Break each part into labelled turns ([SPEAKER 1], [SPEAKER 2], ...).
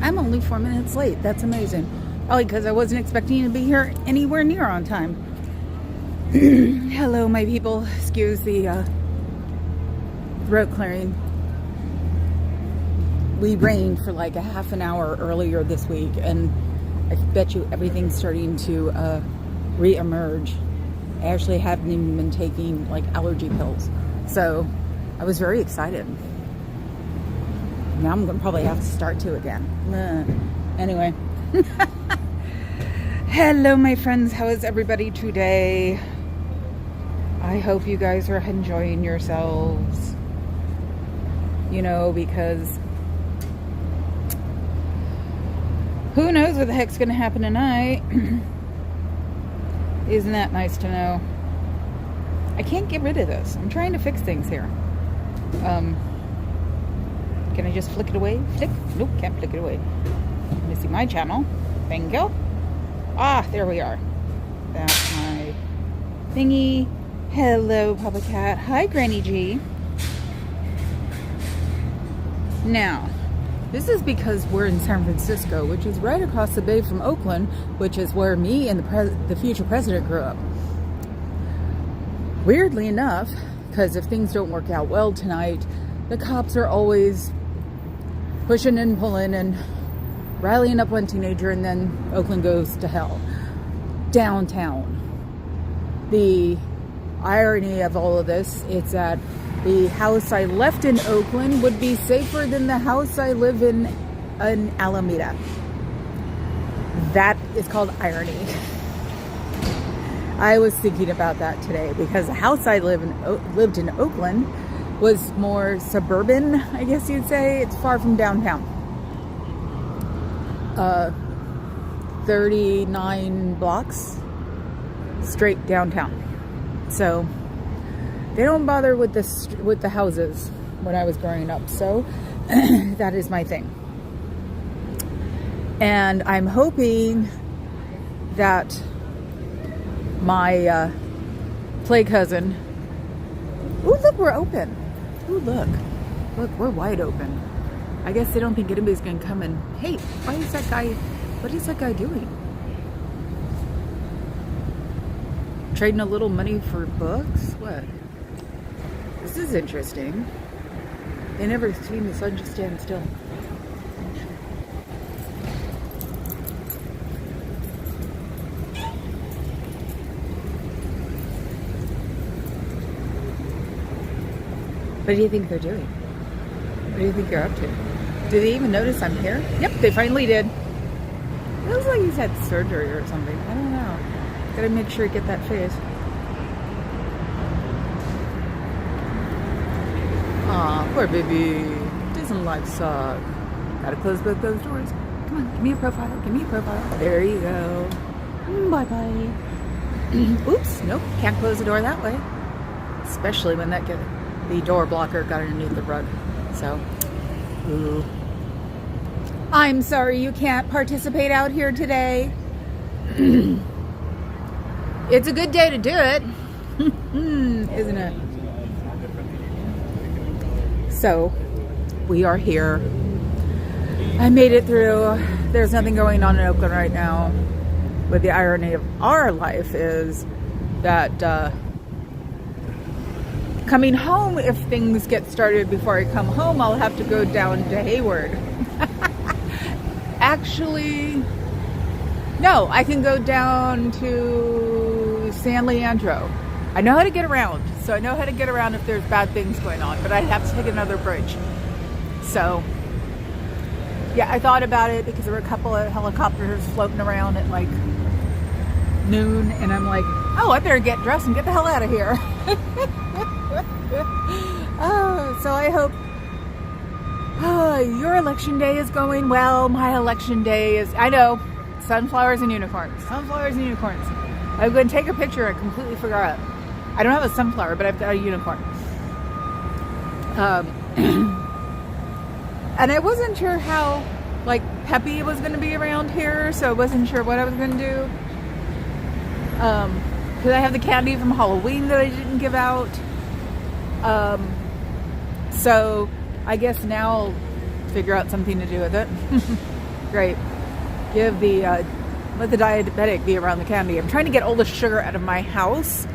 [SPEAKER 1] I'm only 4 minutes late. That's amazing. Probably because I wasn't expecting to be here anywhere near on time. Hello, my people. Excuse the throat clearing. We rained for like a half an hour earlier this week, and I bet you everything's starting to re-emerge. I actually haven't even been taking like allergy pills, so I was very excited. Now I'm gonna probably have to start to again. Anyway. Hello, my friends. How is everybody today? I hope you guys are enjoying yourselves. You know, because who knows what the heck's gonna happen tonight? Isn't that nice to know? I can't get rid of this. I'm trying to fix things here. Can I just flick it away? Flick? Nope, can't flick it away. Let me see my channel. Bingo. Ah, there we are. That's my thingy. Hello, Papa Cat. Hi, Granny G. Now, this is because we're in San Francisco, which is right across the bay from Oakland, which is where me and the future president grew up. Weirdly enough, because if things don't work out well tonight, the cops are always pushing and pulling and rallying up one teenager, and then Oakland goes to hell. Downtown. The irony of all of this is that the house I left in Oakland would be safer than the house I live in Alameda. That is called irony. I was thinking about that today because the house I lived in Oakland was more suburban, I guess you'd say. It's far from downtown. 39 blocks straight downtown. So they don't bother with the houses when I was growing up. So that is my thing. And I'm hoping that my play cousin. Ooh, look, we're open. Ooh, look, we're wide open. I guess they don't think anybody's gonna come and, hey, what is that guy doing? Trading a little money for books? What? This is interesting. They never seen the sun just stand still. What do you think they're doing? What do you think you're up to? Do they even notice I'm here? Yep, they finally did. It looks like he's had surgery or something. I don't know. Gotta make sure to get that face. Aw, poor baby. Doesn't life suck? Gotta close both those doors. Come on, give me a profile. Give me a profile. There you go. Bye-bye. Oops, nope. Can't close the door that way. Especially when the door blocker got underneath the rug. So, ooh. I'm sorry you can't participate out here today. It's a good day to do it, isn't it? So, we are here. I made it through. There's nothing going on in Oakland right now. But the irony of our life is that coming home, if things get started before I come home, I'll have to go down to Hayward. Actually, no, I can go down to San Leandro. I know how to get around. So I know how to get around if there's bad things going on, but I'd have to take another bridge. So, yeah, I thought about it because there were a couple of helicopters floating around at like noon, and I'm like, oh, I better get dressed and get the hell out of here. Oh, so I hope your election day is going well. My election day is, I know, sunflowers and unicorns. Sunflowers and unicorns. I'm going to take a picture. I completely forgot. I don't have a sunflower, but I've got a unicorn. And I wasn't sure how, like, peppy it was going to be around here, so I wasn't sure what I was going to do. Because I have the candy from Halloween that I didn't give out. So I guess now I'll figure out something to do with it. Great. Give the let the diabetic be around the candy. I'm trying to get all the sugar out of my house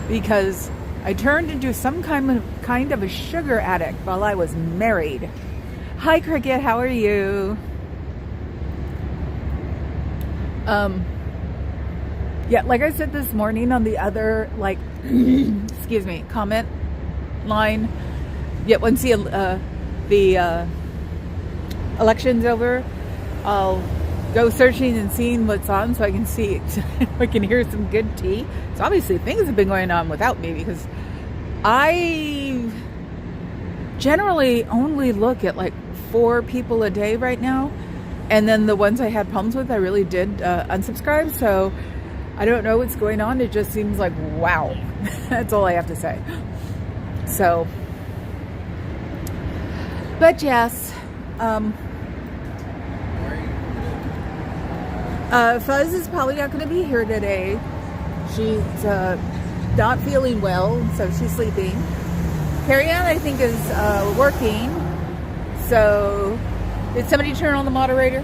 [SPEAKER 1] because I turned into some kind of a sugar addict while I was married. Hi, Cricket. How are you? Yeah, like I said this morning on the other, like, excuse me, comment line. Yeah, once the election's over, I'll go searching and seeing what's on so I can see, I can hear some good tea. So obviously things have been going on without me because I generally only look at like 4 people a day right now. And then the ones I had problems with, I really did unsubscribe. So I don't know what's going on. It just seems like, wow. That's all I have to say. So, but yes, Fuzz is probably not going to be here today. She's not feeling well, so she's sleeping. Carrie Ann, I think, is working. So, did somebody turn on the moderator?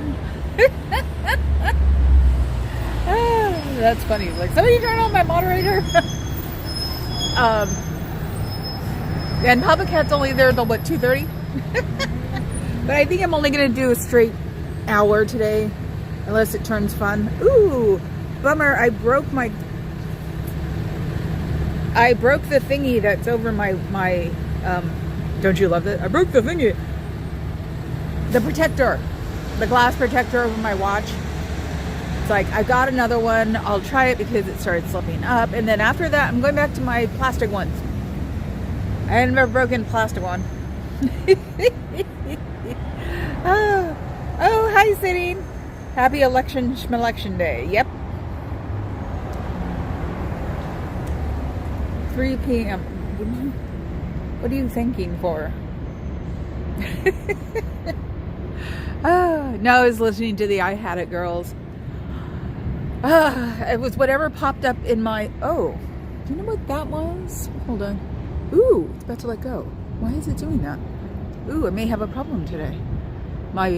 [SPEAKER 1] That's funny. Like, somebody turn on my moderator? And Papa Cat's only there till, what, 2:30? But I think I'm only going to do a straight hour today. Unless it turns fun. Ooh, bummer. I broke the thingy that's over my don't you love it? I broke the thingy. The protector. The glass protector over my watch. It's like, I got another one. I'll try it because it started slipping up. And then after that, I'm going back to my plastic ones. I had never broken a plastic one. Oh, hi, Sitting. Happy election day. Yep. 3 p.m. What are you thinking for? No, I was listening to the I Had It Girls. It was whatever popped up in my... Oh, do you know what that was? Hold on. Ooh, it's about to let go. Why is it doing that? Ooh, I may have a problem today. My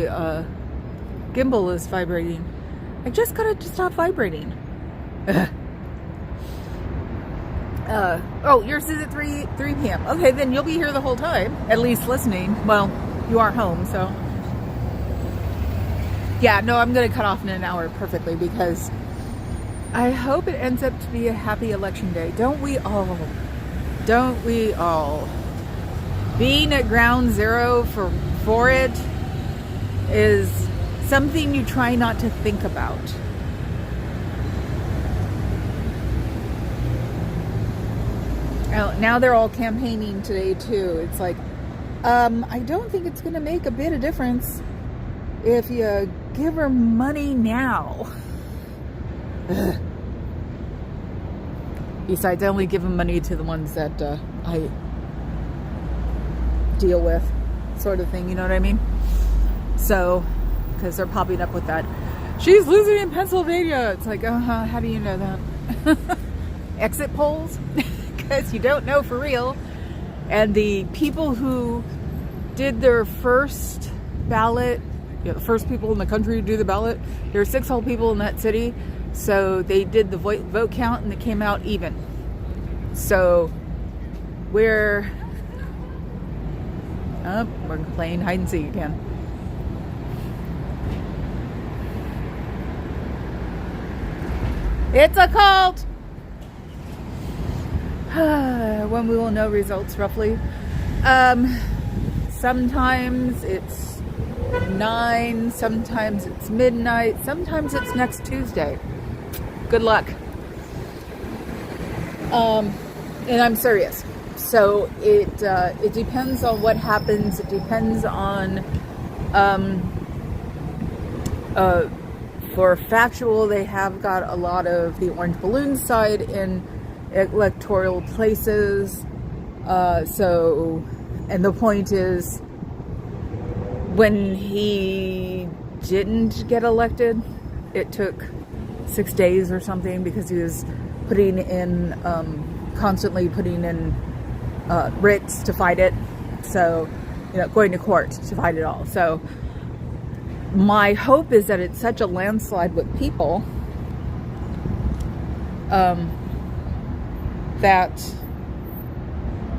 [SPEAKER 1] gimbal is vibrating. I just got it to stop vibrating. Oh, yours is at 3 p.m. Okay, then you'll be here the whole time, at least listening. Well, you are home, so. Yeah, no, I'm going to cut off in an hour perfectly because I hope it ends up to be a happy election day. Don't we all? Don't we all? Being at ground zero for it is something you try not to think about. Now they're all campaigning today too. It's like, I don't think it's going to make a bit of difference if you give her money now. Besides, I only give them money to the ones that I deal with, sort of thing, you know what I mean? So, because they're popping up with that, she's losing in Pennsylvania. It's like, how do you know that? Exit polls? Because you don't know for real. And the people who did their first ballot, the first people in the country to do the ballot, there were 6 whole people in that city. So they did the vote count and it came out even. So we're playing hide and seek again. It's a cult! When we will know results roughly. Sometimes it's 9, sometimes it's midnight, sometimes it's next Tuesday. Good luck. And I'm serious. So it depends on what happens. It depends on for factual, they have got a lot of the orange balloon side in electoral places. So, and the point is, when he didn't get elected, it took 6 days or something because he was putting in, constantly putting in writs to fight it. So, going to court to fight it all. So, my hope is that it's such a landslide with people that,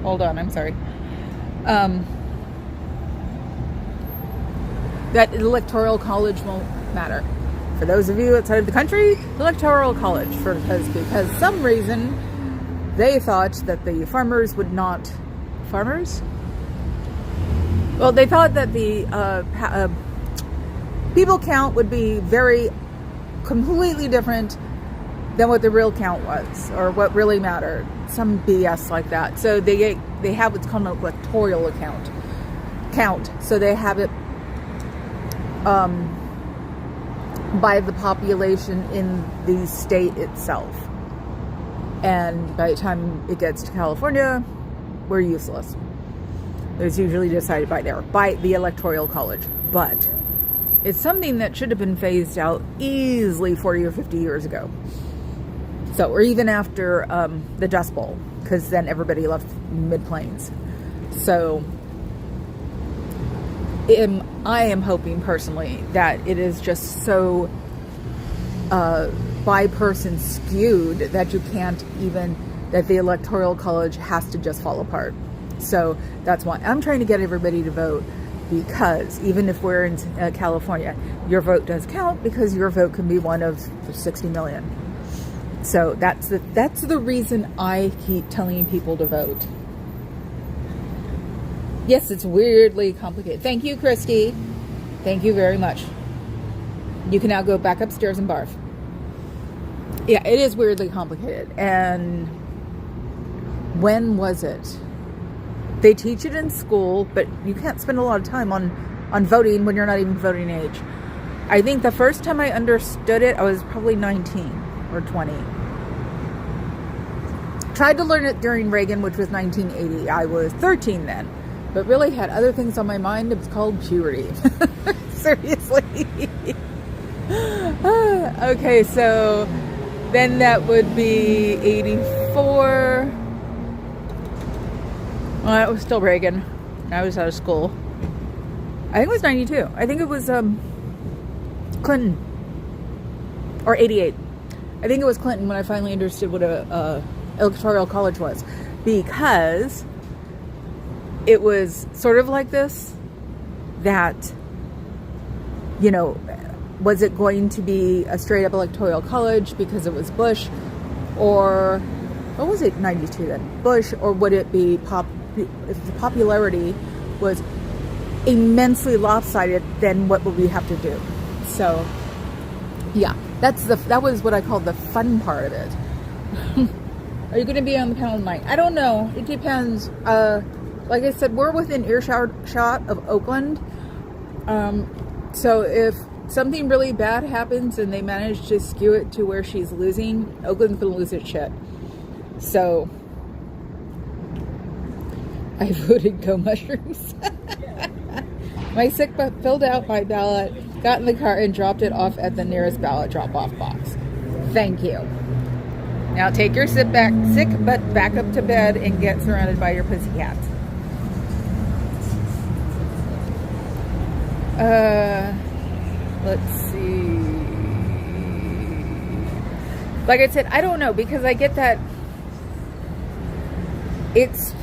[SPEAKER 1] hold on, I'm sorry, that electoral college won't matter. For those of you outside of the country, electoral college, because some reason they thought that the farmers would not, farmers? Well, they thought that the people count would be completely different than what the real count was, or what really mattered. Some BS like that. So they have what's called an electoral count. So they have it by the population in the state itself. And by the time it gets to California, we're useless. It's usually decided by the electoral college. But it's something that should have been phased out easily 40 or 50 years ago. So, or even after the Dust Bowl, because then everybody left Mid-Plains. So, I am hoping personally that it is just so by person skewed that you can't even, that the electoral college has to just fall apart. So that's why I'm trying to get everybody to vote, because even if we're in California, your vote does count, because your vote can be one of 60 million. So that's the reason I keep telling people to vote. Yes, it's weirdly complicated. Thank you, Christy. Thank you very much. You can now go back upstairs and barf. Yeah, it is weirdly complicated. And when was it? They teach it in school, but you can't spend a lot of time on voting when you're not even voting age. I think the first time I understood it, I was probably 19 or 20. Tried to learn it during Reagan, which was 1980. I was 13 then, but really had other things on my mind. It was called puberty. Seriously. Okay, so then that would be 84. Well, it was still Reagan. I was out of school. I think it was 92. I think it was Clinton. Or 88. I think it was Clinton when I finally understood what a electoral college was. Because it was sort of like this, that, you know, was it going to be a straight up electoral college because it was Bush, or what was it, 92 then? Bush, or would it be if the popularity was immensely lopsided, then what would we have to do? So yeah, that was what I called the fun part of it. Are you going to be on the panel tonight? I don't know. It depends. Like I said, we're within earshot of Oakland. So if something really bad happens and they manage to skew it to where she's losing, Oakland's going to lose its shit. So I voted go mushrooms. My sick but filled out my ballot, got in the car and dropped it off at the nearest ballot drop-off box. Thank you. Now take your sick butt back up to bed and get surrounded by your pussycats. Let's see. Like I said, I don't know, because I get that if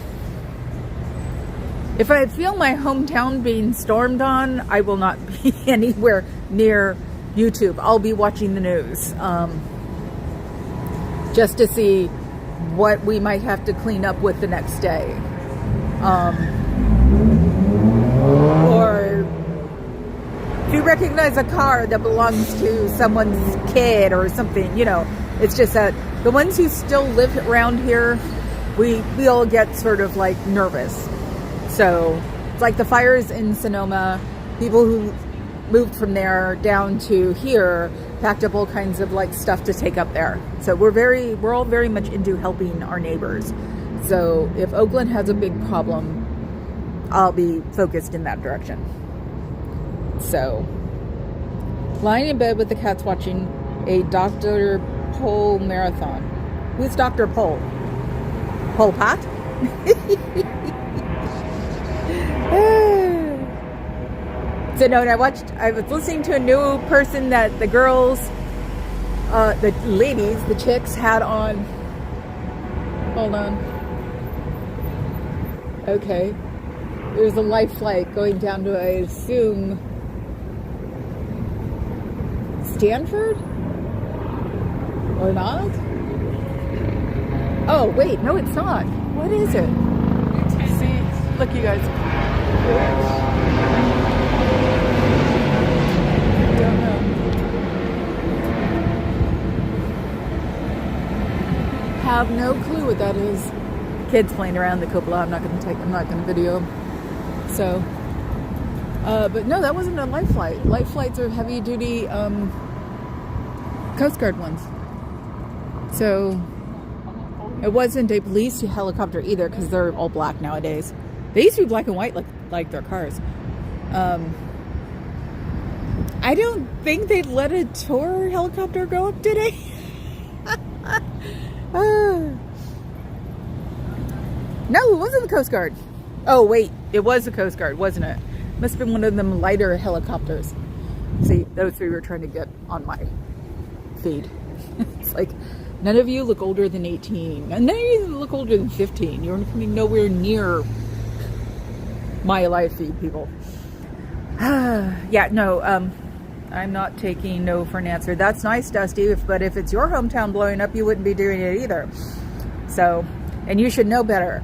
[SPEAKER 1] I feel my hometown being stormed on, I will not be anywhere near YouTube. I'll be watching the news. Just to see what we might have to clean up with the next day. Or if you recognize a car that belongs to someone's kid or something, you know, it's just that the ones who still live around here, we all get sort of like nervous. So it's like the fires in Sonoma, people who moved from there down to here packed up all kinds of like stuff to take up there. So we're all very much into helping our neighbors. So if Oakland has a big problem, I'll be focused in that direction. So lying in bed with the cats watching a Dr. Pol marathon. Who's Dr. Pol? Pol Pot? So no, and I was listening to a new person that the girls, the ladies, the chicks had on. Hold on. Okay. There's a life flight going down to, I assume, Stanford? Or not? Oh, wait, no, it's not. What is it? See, look, you guys. Don't know. Have no clue what that is. Kids playing around the cupola. I'm not going to video them. So, but no, that wasn't a life flight. Life flights are heavy duty Coast Guard ones. So it wasn't a police helicopter either, because they're all black nowadays. They used to be black and white like their cars. I don't think they'd let a tour helicopter go up today. No, it wasn't the Coast Guard. Oh, wait. It was the Coast Guard, wasn't it? Must have been one of them lighter helicopters. See, those three were trying to get on my feed. It's like, none of you look older than 18. And none of you look older than 15. You're coming nowhere near my live feed, people. Yeah, no, I'm not taking no for an answer. That's nice, Dusty, but if it's your hometown blowing up, you wouldn't be doing it either. So, and you should know better.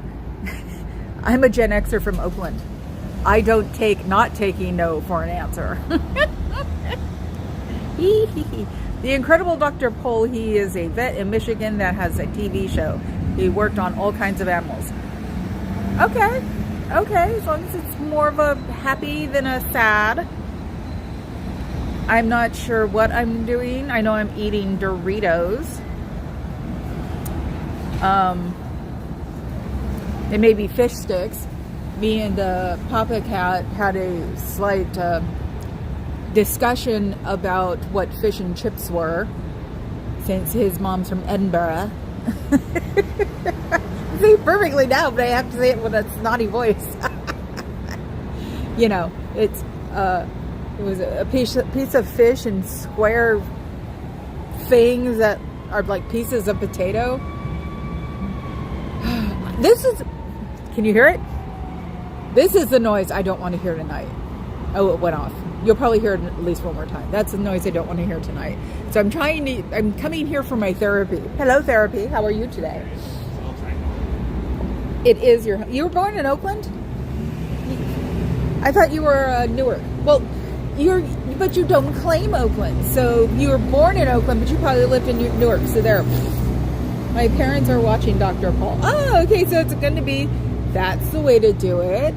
[SPEAKER 1] I'm a Gen Xer from Oakland. I don't take not taking no for an answer. The incredible Dr. Pol, he is a vet in Michigan that has a TV show. He worked on all kinds of animals. Okay, as long as it's more of a happy than a sad. I'm not sure what I'm doing. I know I'm eating Doritos. It may be fish sticks. Me and Papa Cat had a slight discussion about what fish and chips were, since his mom's from Edinburgh. I say it perfectly now, but I have to say it with a snotty voice. You know, it was a piece of fish and square things that are like pieces of potato. Can you hear it? This is the noise I don't want to hear tonight. Oh, it went off. You'll probably hear it at least one more time. That's the noise I don't want to hear tonight. So I'm coming here for my therapy. Hello, therapy. How are you today? It is you were born in Oakland? I thought you were Newark. Well, but you don't claim Oakland. So you were born in Oakland, but you probably lived in Newark. So there. My parents are watching Dr. Pol. Oh, okay. So it's going to be, that's the way to do it.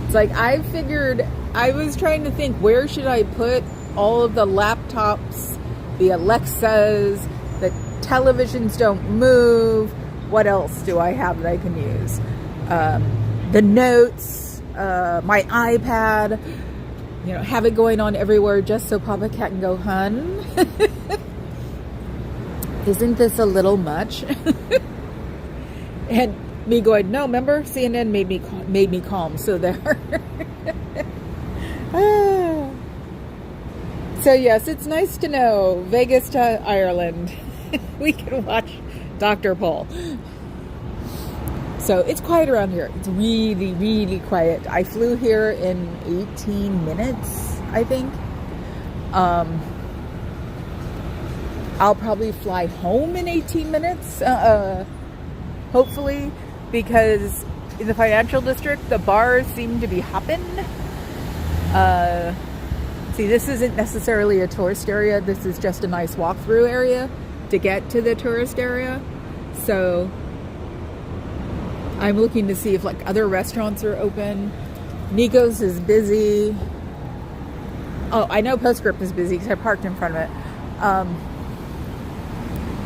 [SPEAKER 1] It's like, I figured, I was trying to think, where should I put all of the laptops, the Alexas, the televisions don't move. What else do I have that I can use? The notes, my iPad, you know, have it going on everywhere just so Papa Cat can go, hun. Isn't this a little much? And me going, no, remember, CNN made me calm. So there. So yes, it's nice to know Vegas to Ireland. We can watch Dr. Pol. So it's quiet around here. It's really, really quiet. I flew here in 18 minutes, I think. I'll probably fly home in 18 minutes, hopefully, because in the financial district, the bars seem to be hopping. See, this isn't necessarily a tourist area. This is just a nice walkthrough area to get to the tourist area. So I'm looking to see if like other restaurants are open. Nico's is busy. Oh, I know Postscript is busy because I parked in front of it.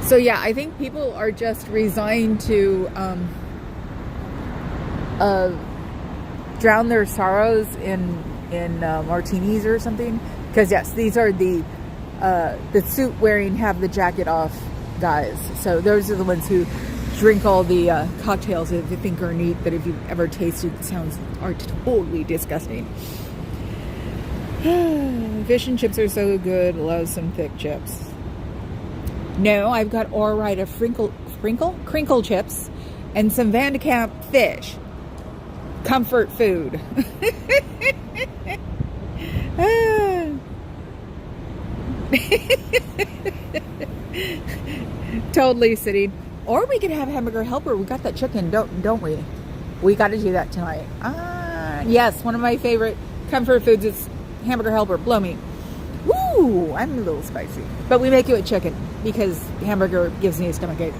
[SPEAKER 1] So yeah, I think people are just resigned to drown their sorrows in martinis or something. Because yes, these are the suit wearing, have the jacket off guys. So those are the ones who drink all the cocktails that they think are neat, that if you've ever tasted, are totally disgusting. Fish and chips are so good. Love some thick chips. No, I've got Ore-Ida crinkle chips and some Van de Kamp fish. Comfort food. Totally sitting. Or we could have hamburger helper. We got that chicken, don't we? We got to do that tonight. Yes, one of my favorite comfort foods is hamburger helper. Blow me. Woo! I'm a little spicy. But we make it with chicken because hamburger gives me a stomachache.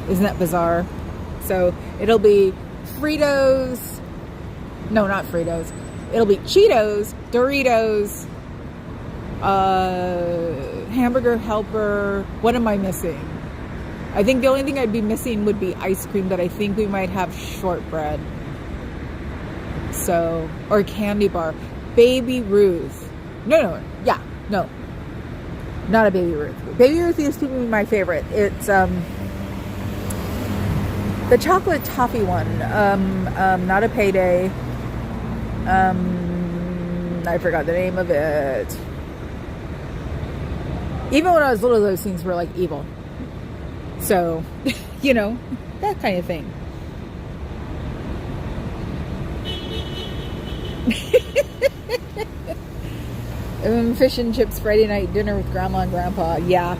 [SPEAKER 1] Isn't that bizarre? So it'll be Fritos. No, not Fritos. It'll be Cheetos, Doritos, hamburger helper. What am I missing? I think the only thing I'd be missing would be ice cream, but I think we might have shortbread. So, or candy bar. Baby Ruth. No. Not a Baby Ruth. Baby Ruth used to be my favorite. It's the chocolate toffee one. Not a Payday. I forgot the name of it. Even when I was little, those things were like evil. So, that kind of thing. Fish and chips Friday night dinner with Grandma and Grandpa. Yeah,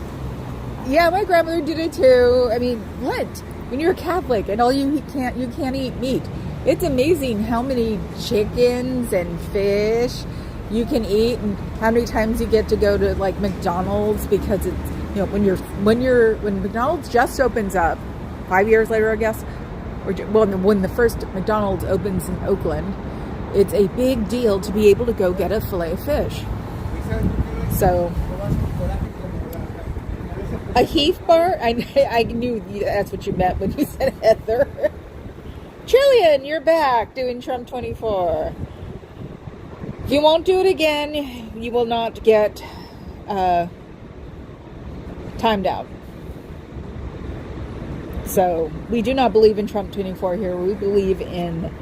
[SPEAKER 1] my grandmother did it too. I mean, Lent, when you're Catholic and all you can't eat meat. It's amazing how many chickens and fish you can eat, and how many times you get to go to like McDonald's, because it's, when McDonald's just opens up 5 years later, I guess, when the first McDonald's opens in Oakland, it's a big deal to be able to go get a fillet of fish. So, a Heath bar? I knew that's what you meant when you said Heather. Trillian, you're back doing Trump 24. If you won't do it again, you will not get timed out. So, we do not believe in Trump 24 here. We believe in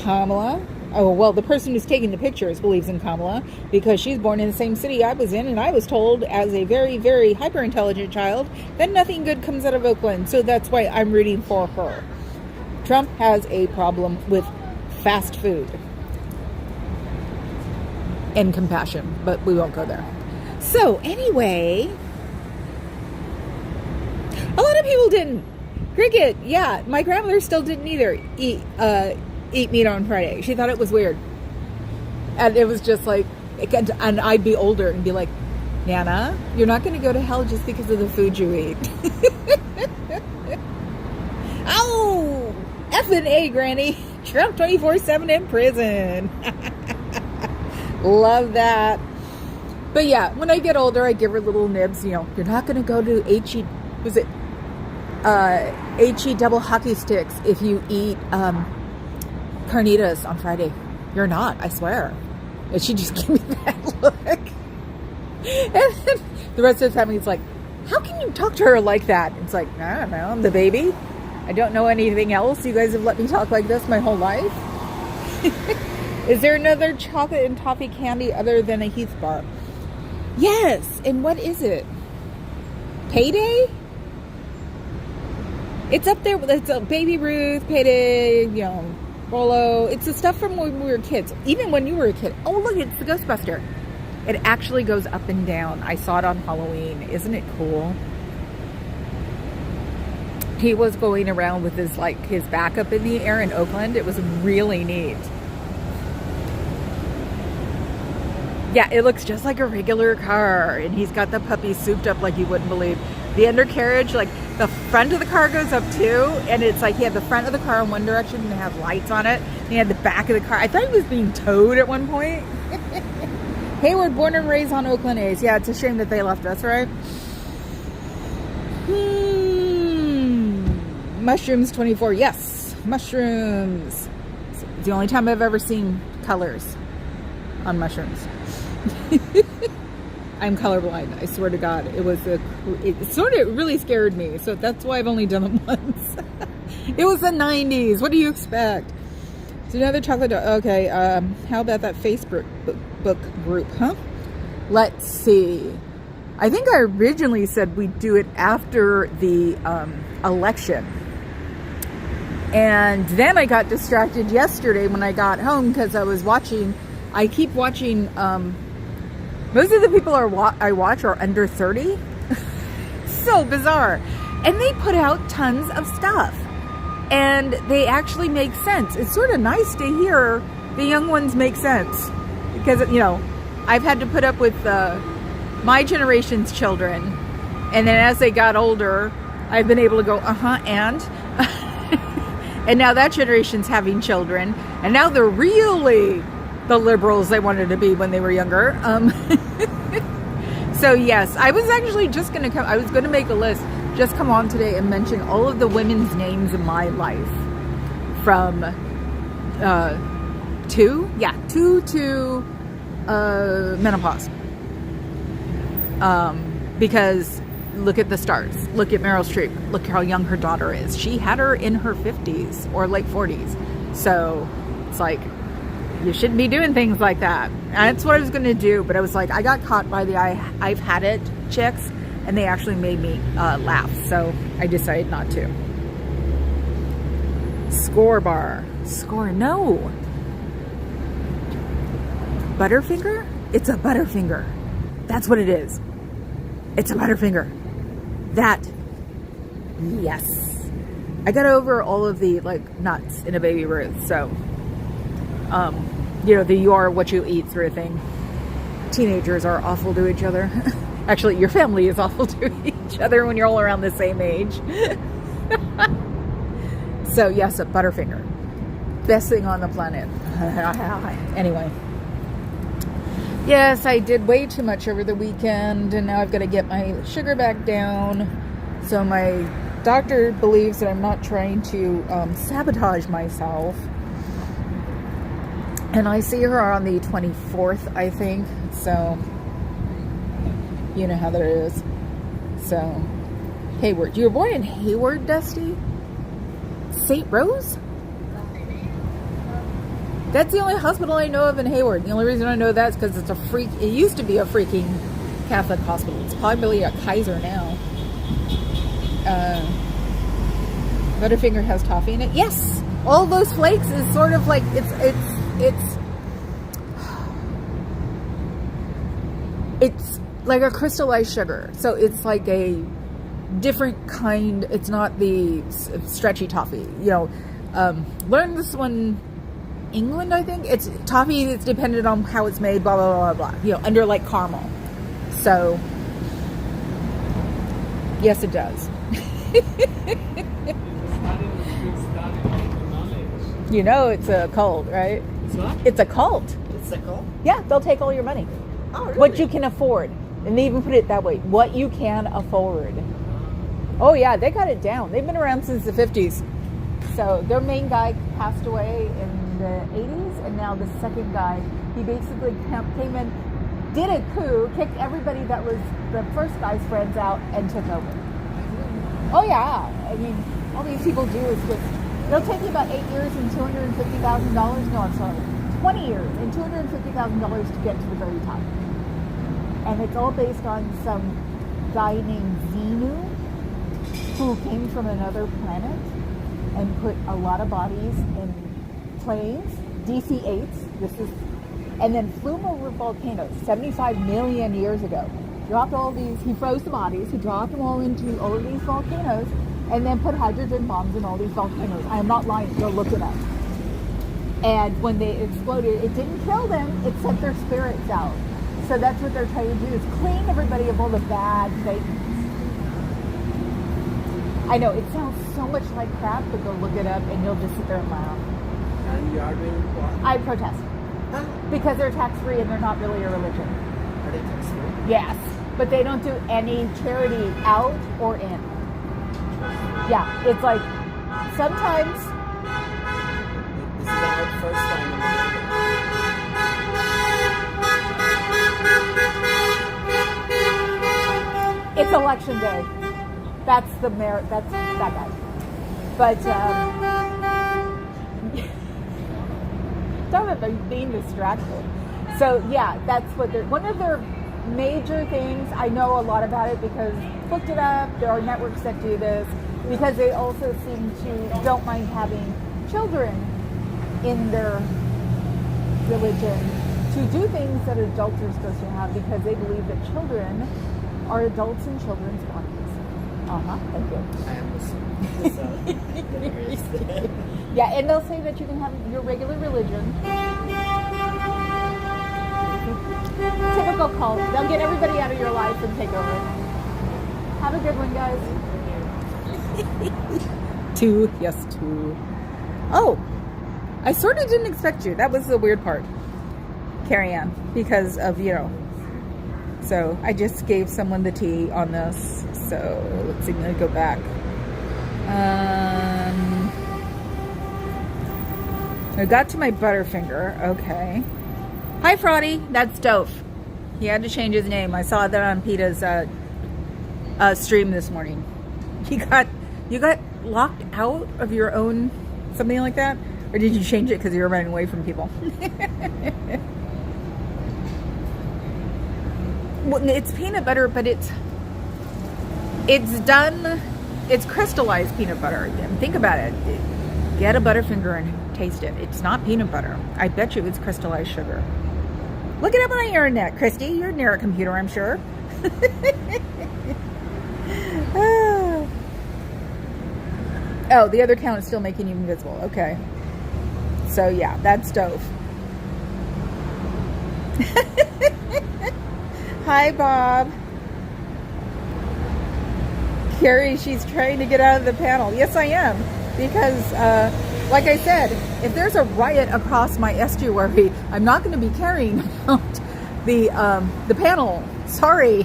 [SPEAKER 1] Kamala. Oh, well, the person who's taking the pictures believes in Kamala because she's born in the same city I was in, and I was told as a very, very hyper-intelligent child that nothing good comes out of Oakland. So that's why I'm rooting for her. Trump has a problem with fast food and compassion, but we won't go there. So anyway, a lot of people didn't. Cricket, yeah, my grandmother still didn't either eat meat on Friday. She thought it was weird. And it was just like, and I'd be older and be like, Nana, you're not going to go to hell just because of the food you eat. Oh, effing A, Granny. Trump 24/7 in prison. Love that. But yeah, when I get older, I give her little nibs. You're not going to go to HE double hockey sticks if you eat carnitas on Friday. You're not, I swear. And she just gave me that look. And then the rest of the family's like, how can you talk to her like that? It's like, I don't know, I'm the baby. I don't know anything else. You guys have let me talk like this my whole life. Is there another chocolate and toffee candy other than a Heath bar? Yes. And what is it? Payday? It's up there. It's a Baby Ruth, Payday, Rolo. It's the stuff from when we were kids. Even when you were a kid. Oh, look, it's the Ghostbuster. It actually goes up and down. I saw it on Halloween. Isn't it cool? He was going around with his back up in the air in Oakland. It was really neat. Yeah, it looks just like a regular car. And he's got the puppy souped up like you wouldn't believe. The undercarriage, the front of the car goes up too. And it's like he had the front of the car in one direction and it had lights on it. And he had the back of the car. I thought he was being towed at one point. Hayward, born and raised on Oakland A's. Yeah, it's a shame that they left us, right? Mushrooms 24. Yes, mushrooms. It's the only time I've ever seen colors on mushrooms. I'm colorblind. I swear to God. It really scared me. So that's why I've only done it once. It was the 90s. What do you expect? So another chocolate dog. Okay, how about that Facebook book group, huh? Let's see. I think I originally said we'd do it after the election. And then I got distracted yesterday when I got home because I keep watching, most of the people I watch are under 30. So bizarre. And they put out tons of stuff. And they actually make sense. It's sort of nice to hear the young ones make sense. Because, I've had to put up with my generation's children. And then as they got older, I've been able to go, and... And now that generation's having children. And now they're really the liberals they wanted to be when they were younger. So yes, I was actually just going to come. I was going to make a list. Just come on today and mention all of the women's names in my life. From 2 to menopause. Because... look at the stars. Look at Meryl Streep. Look how young her daughter is. She had her in her 50s or late 40s. So it's like, you shouldn't be doing things like that. And that's what I was going to do. But I was like, I got caught by the I've had it chicks. And they actually made me laugh. So I decided not to. Score bar. No. Butterfinger? It's a Butterfinger. That's what it is. It's a Butterfinger. That, yes. I got over all of the, nuts in a Baby Ruth. So, the you are what you eat sort of thing. Teenagers are awful to each other. Actually, your family is awful to each other when you're all around the same age. So, yes, a Butterfinger. Best thing on the planet. Anyway. Yes, I did way too much over the weekend, and now I've got to get my sugar back down. So my doctor believes that I'm not trying to sabotage myself. And I see her on the 24th, I think. So, you know how that is. So, Hayward. You were born in Hayward, Dusty? St. Rose? That's the only hospital I know of in Hayward. The only reason I know that is because it used to be a freaking Catholic hospital. It's probably a Kaiser now. Butterfinger has toffee in it. Yes! All those flakes is sort of like, it's like a crystallized sugar. So it's like a different kind. It's not the stretchy toffee. Learn this one... England, I think. It's toffee. It's dependent on how it's made, blah, blah, blah, blah. Under like caramel. So, yes, it does. It's a cult, right? It's a cult.
[SPEAKER 2] It's a cult?
[SPEAKER 1] Yeah, they'll take all your money.
[SPEAKER 2] Oh, really?
[SPEAKER 1] What you can afford. And they even put it that way. What you can afford. Oh, yeah, they got it down. They've been around since the 50s. So, their main guy passed away in the 80s, and now the second guy, he basically came in, did a coup, kicked everybody that was the first guy's friends out, and took over. Oh yeah, I mean, all these people do is just, they'll take you about 8 years and $250,000. No, I'm sorry, 20 years and $250,000 to get to the very top. And it's all based on some guy named Xenu, who came from another planet and put a lot of bodies in planes, DC-8s, and then flew them over volcanoes 75 million years ago. Dropped all these, he froze the bodies, he dropped them all into all of these volcanoes, and then put hydrogen bombs in all these volcanoes. I am not lying, go look it up. And when they exploded, it didn't kill them, it sent their spirits out. So that's what they're trying to do, is clean everybody of all the bad Satans. I know, it sounds so much like crap, but go look it up and you'll just sit there and laugh.
[SPEAKER 2] And you are doing what?
[SPEAKER 1] I protest.
[SPEAKER 2] Huh?
[SPEAKER 1] Because they're tax-free and they're not really a religion.
[SPEAKER 2] Are they tax-free?
[SPEAKER 1] Yes. But they don't do any charity out or in. Yeah, it's like, sometimes...
[SPEAKER 2] This is our first time in the
[SPEAKER 1] Election day. That's the mayor. That's that guy. But talk about being distracted. So yeah, that's what they're. One of their major things. I know a lot about it because I looked it up. There are networks that do this because they also seem to don't mind having children in their religion to do things that adults are supposed to have because they believe that children are adults in children's bodies. Thank you.
[SPEAKER 2] I am Muslim.
[SPEAKER 1] Yeah, and they'll say that you can have your regular religion. Typical cult. They'll get everybody out of your life and take over. Have a good one, guys. 2. Yes, 2. Oh, I sort of didn't expect you. That was the weird part. Carry on. Because of, So I just gave someone the tea on this. So let's see, I'm going to go back. I got to my Butterfinger. Okay. Hi, Fraudy. That's Doph. He had to change his name. I saw that on PETA's stream this morning. You got locked out of your own something like that? Or did you change it because you were running away from people? Well, it's peanut butter, but it's crystallized peanut butter. And think about it. Get a Butterfinger and taste it. It's not peanut butter. I bet you it's crystallized sugar. Look it up on the internet, Christy. You're near a computer, I'm sure. Oh, the other account is still making you invisible. Okay. So yeah, that's Dove. Hi, Bob. Carrie, she's trying to get out of the panel. Yes, I am. Because, like I said, if there's a riot across my estuary, I'm not going to be carrying out the panel. Sorry.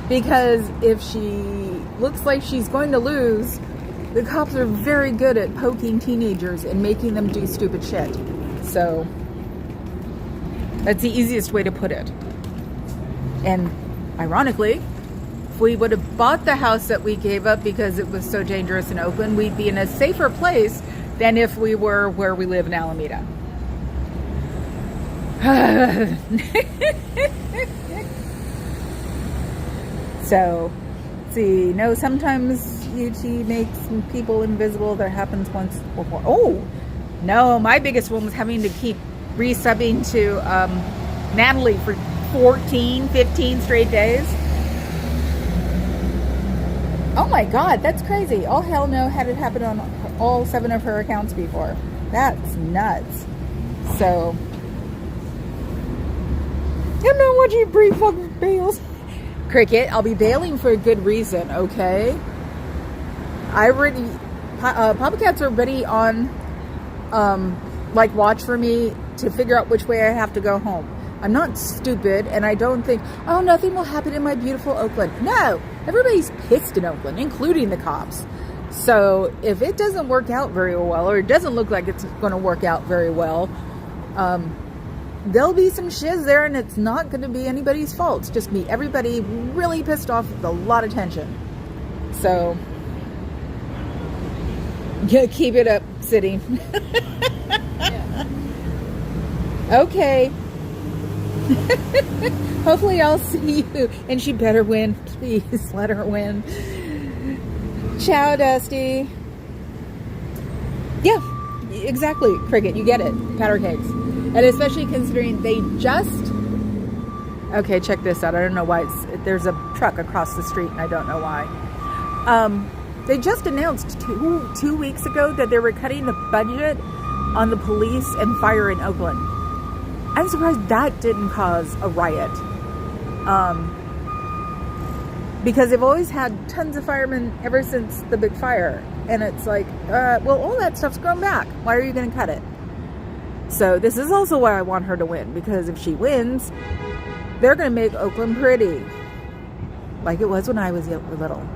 [SPEAKER 1] Because if she looks like she's going to lose, the cops are very good at poking teenagers and making them do stupid shit. So, that's the easiest way to put it. And, ironically, if we would have bought the house that we gave up because it was so dangerous in Oakland, we'd be in a safer place than if we were where we live in Alameda. So, see, no, sometimes UT makes people invisible. That happens once before. Oh, no, my biggest one was having to keep resubbing to Natalie for 14, 15 straight days. Oh my God, that's crazy. Oh hell no, had it happen on all 7 of her accounts before. That's nuts. So, I'm not watching Brie fucking bails. Cricket, I'll be bailing for a good reason, okay? I already, Papa Cats are ready on, watch for me to figure out which way I have to go home. I'm not stupid, and I don't think, oh, nothing will happen in my beautiful Oakland. No, everybody's pissed in Oakland, including the cops. So if it doesn't work out very well, or it doesn't look like it's going to work out very well, there'll be some shiz there, and it's not going to be anybody's fault. It's just me, everybody really pissed off with a lot of tension. So, yeah, keep it up, city. Okay. Hopefully I'll see you, and she better win. Please let her win. Ciao, Dusty. Yeah, exactly, Cricket. You get it. Powder cakes. And especially considering they just... Okay, check this out. I don't know why there's a truck across the street, and I don't know why. They just announced two weeks ago that they were cutting the budget on the police and fire in Oakland. I'm surprised that didn't cause a riot. Because they've always had tons of firemen ever since the big fire. And it's like, well, all that stuff's grown back. Why are you going to cut it? So this is also why I want her to win. Because if she wins, they're going to make Oakland pretty. Like it was when I was little.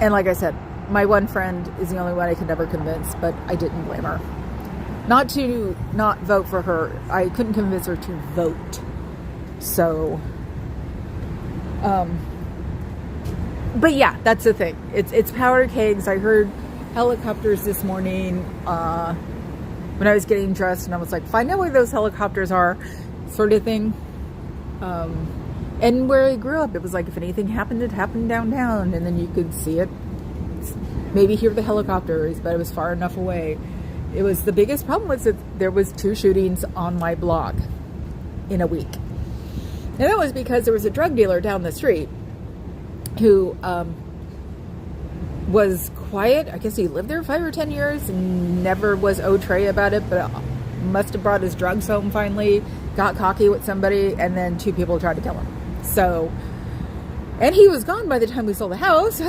[SPEAKER 1] And like I said, my one friend is the only one I could never convince. But I didn't blame her. Not to not vote for her. I couldn't convince her to vote. So, But yeah, that's the thing. It's powder kegs. I heard helicopters this morning when I was getting dressed, and I was like, find out where those helicopters are, sort of thing. And where I grew up, it was like, if anything happened, it happened downtown, and then you could see it, maybe hear the helicopters, but it was far enough away. It was, the biggest problem was that there was 2 shootings on my block in a week. And that was because there was a drug dealer down the street who was quiet. I guess he lived there 5 or 10 years and never was outre about it, but must have brought his drugs home finally, got cocky with somebody, and then 2 people tried to kill him. So, and he was gone by the time we sold the house.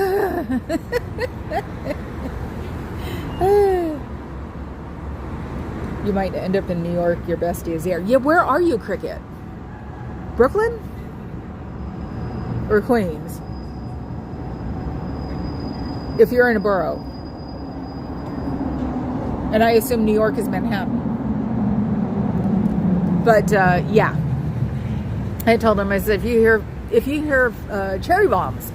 [SPEAKER 1] You might end up in New York. Your bestie is there. Yeah, where are you, Cricket? Brooklyn? Or Queens? If you're in a borough. And I assume New York is Manhattan. But, yeah. I told him, I said, if you hear cherry bombs,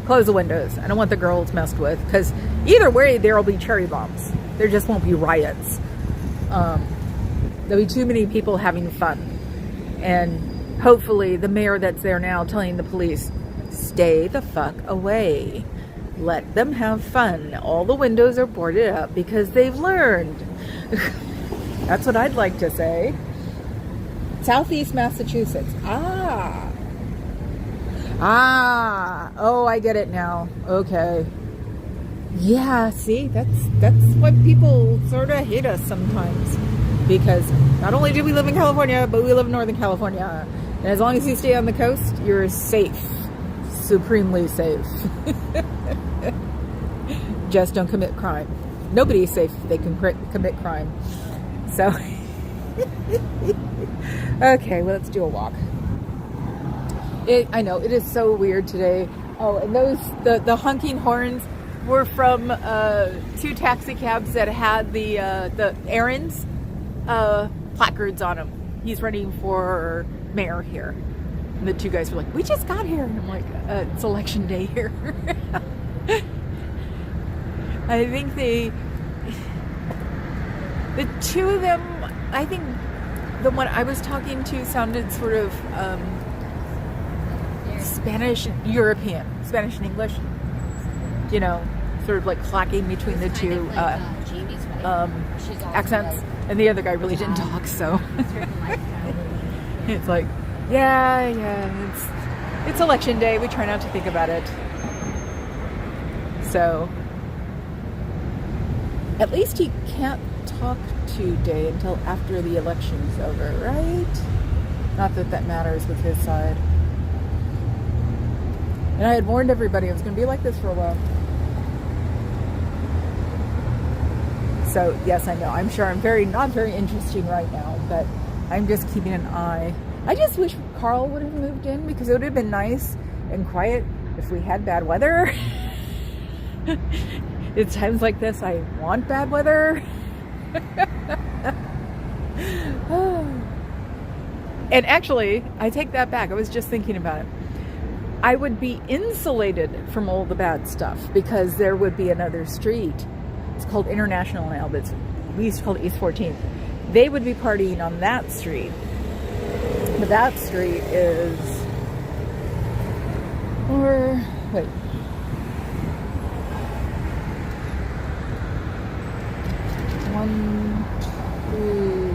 [SPEAKER 1] close the windows. I don't want the girls messed with, because either way there will be cherry bombs. There just won't be riots. There'll be too many people having fun, and hopefully the mayor that's there now telling the police, stay the fuck away, let them have fun. All the windows are boarded up because they've learned. That's what I'd like to say. Southeast Massachusetts. Oh, I get it now. Okay. Yeah, see, that's why people sort of hate us sometimes. Because not only do we live in California, but we live in Northern California. And as long as you stay on the coast, you're safe. Supremely safe. Just don't commit crime. Nobody's safe if they can commit crime. So... Okay, well, let's do a walk. I know, it is so weird today. Oh, and the honking horns were from 2 taxi cabs that had the errands placards on them. He's running for mayor here. And the 2 guys were like, we just got here. And I'm like, it's election day here. I think the 2 of them, I think the one I was talking to sounded sort of Spanish European, Spanish and English, you know, sort of like clacking between the 2 accents, and the other guy really didn't talk, so it's like, yeah, it's election day, we try not to think about it. So at least he can't talk today until after the election's over, right? Not that that matters with his side. And I had warned everybody it was going to be like this for a while. So, yes, I know. I'm sure I'm not very interesting right now, but I'm just keeping an eye. I just wish Carl would have moved in, because it would have been nice and quiet if we had bad weather. It's times like this I want bad weather. And actually, I take that back. I was just thinking about it. I would be insulated from all the bad stuff, because there would be another street. It's called International now, but we used to call it East 14th. They would be partying on that street. But that street is... Or... Wait. One, two,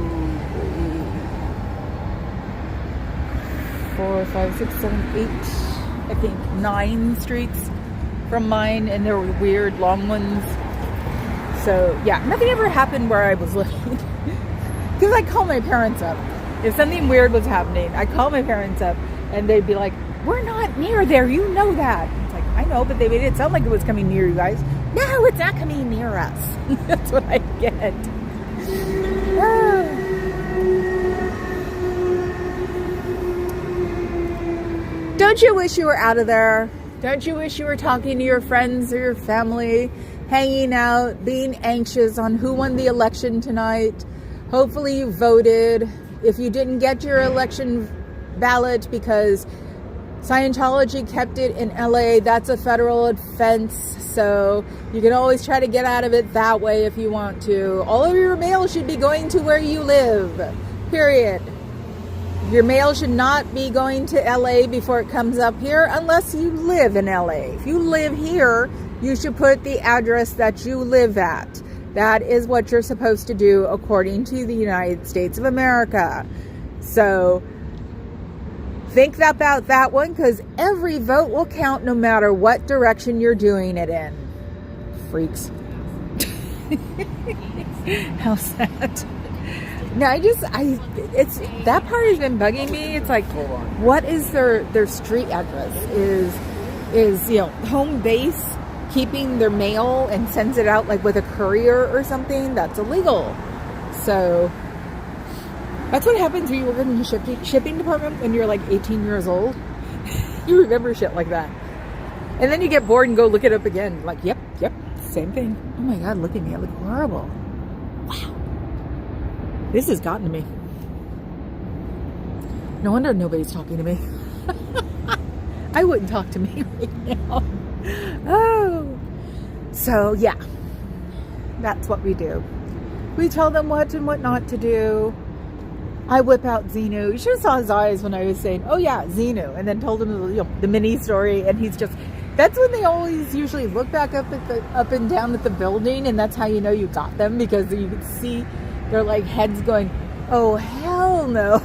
[SPEAKER 1] three, 4, 5, 6, 7, 8, I think 9 streets from mine, and there were weird long ones. So yeah, nothing ever happened where I was living. Because I call my parents up. If something weird was happening, I call my parents up and they'd be like, we're not near there, you know that. It's like, I know, but they made it sound like it was coming near you guys. No, it's not coming near us. That's what I get. Don't you wish you were out of there? Don't you wish you were talking to your friends or your family, hanging out, being anxious on who won the election tonight? Hopefully you voted. If you didn't get your election ballot because Scientology kept it in LA. That's a federal offense, so you can always try to get out of it that way if you want to. All of your mail should be going to where you live, period. Your mail should not be going to LA before it comes up here unless you live in LA. If you live here, you should put the address that you live at. That is what you're supposed to do according to the United States of America. So think about that one, because every vote will count no matter what direction you're doing it in. Freaks. How sad. No, it's that part has been bugging me. It's like, what is their street address? Is home base keeping their mail and sends it out like with a courier or something? That's illegal. So that's what happens when you work in the shipping department when you're like 18 years old. You remember shit like that. And then you get bored and go look it up again. Like, yep, same thing. Oh my God, look at me. I look horrible. Wow. This has gotten to me. No wonder nobody's talking to me. I wouldn't talk to me right now. Oh. So, yeah. That's what we do. We tell them what and what not to do. I whip out Xenu. You should have saw his eyes when I was saying, oh yeah, Xenu. And then told him the mini story. And he's just, that's when they always usually look back up and down at the building. And that's how you know you got them, because you can see their like heads going, oh hell no.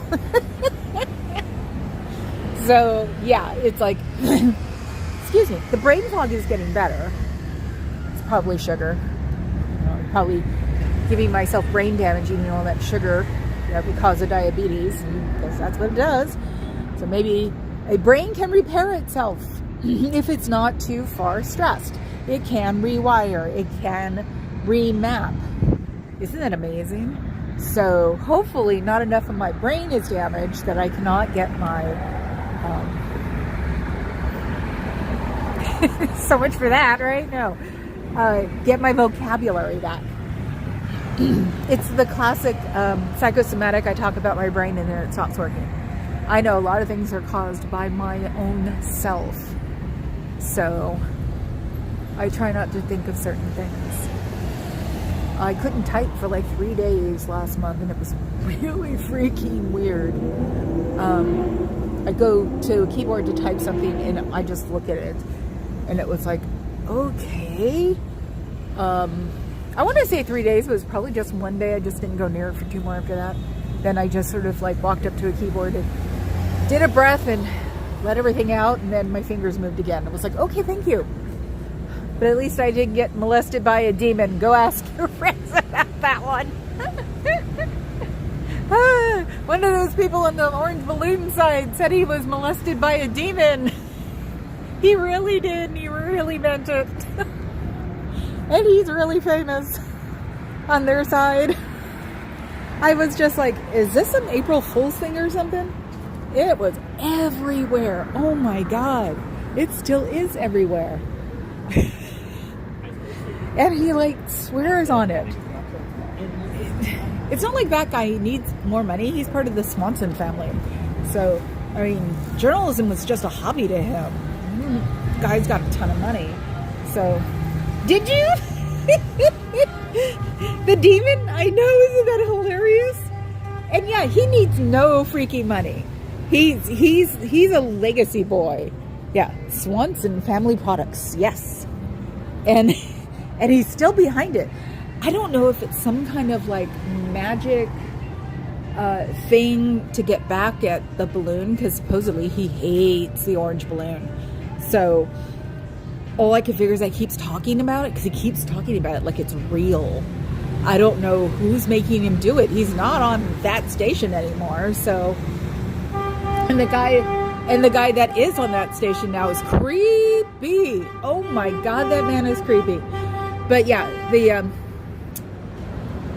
[SPEAKER 1] So yeah, it's like, excuse me, the brain fog is getting better. It's probably sugar. Probably giving myself brain damage, eating all that sugar because of diabetes, because that's what it does. So maybe a brain can repair itself if it's not too far stressed. It can rewire. It can remap. Isn't that amazing? So hopefully not enough of my brain is damaged that I cannot get my so much for that, right? No. Get my vocabulary back. It's the classic psychosomatic. I talk about my brain and then it stops working. I know a lot of things are caused by my own self. So I try not to think of certain things. I couldn't type for like 3 days last month, and it was really freaking weird. I go to a keyboard to type something and I just look at it and it was like, okay. I want to say 3 days, but it was probably just one day. I just didn't go near it for 2 more after that. Then I just sort of like walked up to a keyboard and did a breath and let everything out, and then my fingers moved again. It was like, okay, thank you. But at least I didn't get molested by a demon. Go ask your friends about that one. One of those people on the orange balloon side said he was molested by a demon. He really did, and he really meant it. And he's really famous on their side. I was just like, is this an April Fool's thing or something? It was everywhere. Oh my God. It still is everywhere. And he like swears on it. It's not like that guy needs more money. He's part of the Swanson family. So, I mean, journalism was just a hobby to him. Guy's got a ton of money. So, did you? The demon? I know, isn't that hilarious? And yeah, he needs no freaking money. He's a legacy boy. Yeah, Swanson Family Products. Yes. And he's still behind it. I don't know if it's some kind of like magic thing to get back at the balloon, because supposedly he hates the orange balloon. So all I can figure is he keeps talking about it, because he keeps talking about it like it's real. I don't know who's making him do it. He's not on that station anymore. So, and the guy that is on that station now is creepy. Oh my God, that man is creepy. But yeah,